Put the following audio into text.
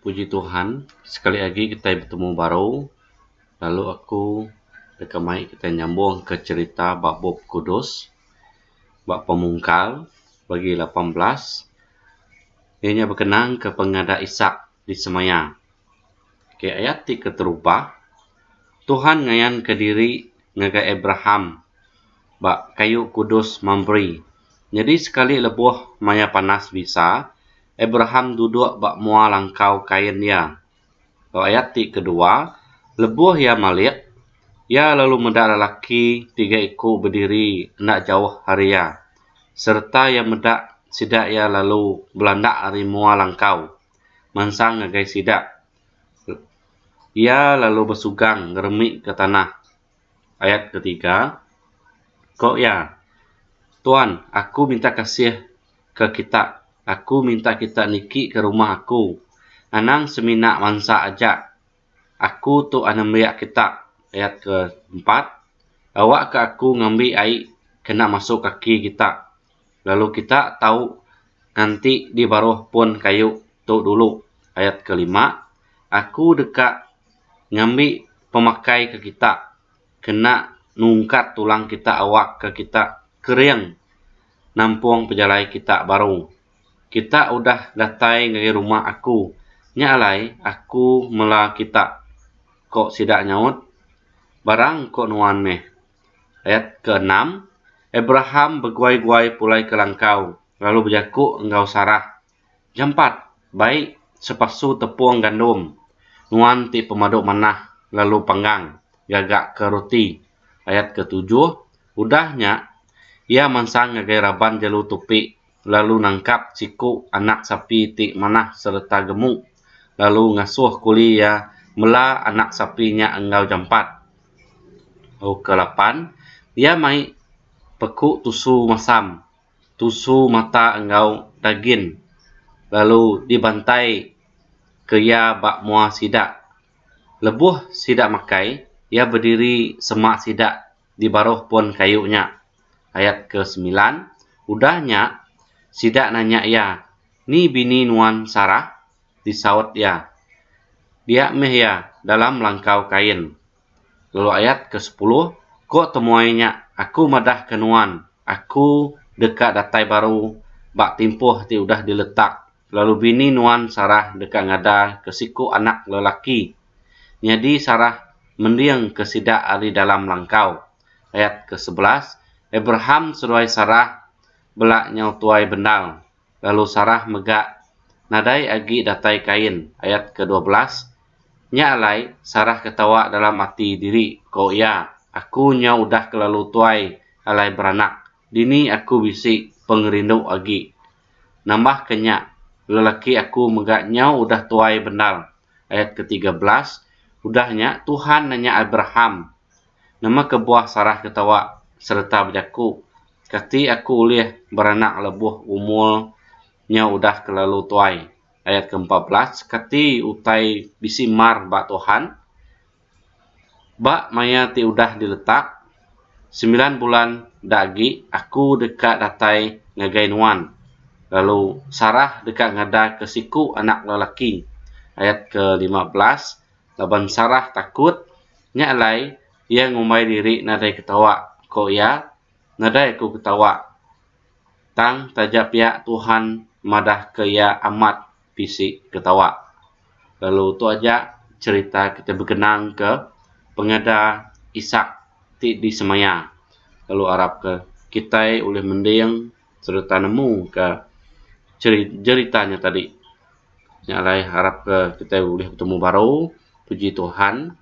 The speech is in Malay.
Puji Tuhan, sekali lagi kita bertemu baru. Lalu aku dekamai kita nyambung ke cerita bab Kudus, bab pemungkal bagi 18. Ianya berkenaan ke pengada Ishak di semaya. Ke ayat ti keterubah, Tuhan ngayan ke diri ngaga Abraham, bak kayu kudus memberi. Jadi sekali lebuh maya panas bisa, Abraham duduk bak mua langkau kain dia. Ayat ti kedua, lebuh ya malik, ya lalu medak lelaki 3 ekor berdiri nak jauh haria. Serta ya medak sidak ya lalu belandak hari mua langkau. Mansang ngagai sidak. Ya lalu bersugang ngeremik ke tanah. Ayat ketiga, kok ya, Tuan, aku minta kasih ke kita. Aku minta kita niki ke rumah aku. Anang seminak mansa ajak. Aku tu anamriak kita. Ayat keempat. Awak ke aku ngambil air kena masuk kaki kita. Lalu kita tahu nanti di baruh pun kayu tu dulu. Ayat kelima. Aku dekat ngambil pemakai ke kita. Kena nungkat tulang kita awak ke kita kering. Nampung pejalai kita baru. Kita udah datai dari rumah aku. Nyalai aku mela kita. Kok sidak nyaut? Barang kok nuan meh. Ayat ke-6. Abraham berguai-guai pulai ke langkau. Lalu berjakuk engkau Sarah. Jampat. Baik sepasu tepung gandum. Nuan ti pemaduk manah. Lalu panggang. Gagak ke roti. Ayat ke-7. Udahnya. Ia mansang ngagai raban jalu tupik. Lalu nangkap siku anak sapi ti manah serta gemuk. Lalu ngasuh kuli ya mela anak sapinya engkau jampat. Ke-8. Dia mai pekuk tusu masam. Tusu mata engkau daging. Lalu dibantai ke ya bak mua sidak. Lebuh sidak makai. Ia berdiri semak sidak di baruh pun kayunya. Ayat ke-9. Udahnya sidak nanya ya, ni bini nuan Sarah? Disaut ya. Dia meh ya dalam langkau kain. Lalu ayat ke-10. Kok temuainya, aku madah ke nuan. Aku dekat datai baru. Bak timpuh ti udah diletak. Lalu bini nuan Sarah dekat ngada ke siku anak lelaki. Jadi Sarah mendiang ke sidak ari dalam langkau. Ayat ke-11. Abraham seruai Sarah belak nyau tuai bendal. Lalu Sarah megak nadai agi datai kain. Ayat ke-12. Nyalai Sarah ketawa dalam hati diri. Kok ya, aku nyau udah kelalu tuai alai beranak. Dini aku bisik pengerindu agi. Nambah kenyak. Lelaki aku megak nyau udah tuai bendal. Ayat ke-13. Udahnya Tuhan nanya Abraham. Nama kebuah Sarah ketawa serta berjakuk. Kati aku ulih beranak lebuh umurnya udah kelalu tuai. Ayat ke-14. Kati utai bisi mar bak Tuhan. Bak maya ti udah diletak. 9 bulan dagi aku dekat datai ngagai nuan. Lalu Sarah dekat ngada ke siku anak lelaki. Ayat ke-15. Laban Sarah takut. Nyalai ia ngumbai diri nadai ketawa. Kok ya? Nadai aku ketawa. Tang tajap ya Tuhan madah ke ya amat fisik ketawa. Lalu tu aja cerita kita berkenang ke pengada Ishak ti di semaya. Lalu harap ke kita oleh mendiang serta nemu ke ceritanya tadi. Nyalai harap ke kita boleh bertemu baru. Puji Tuhan.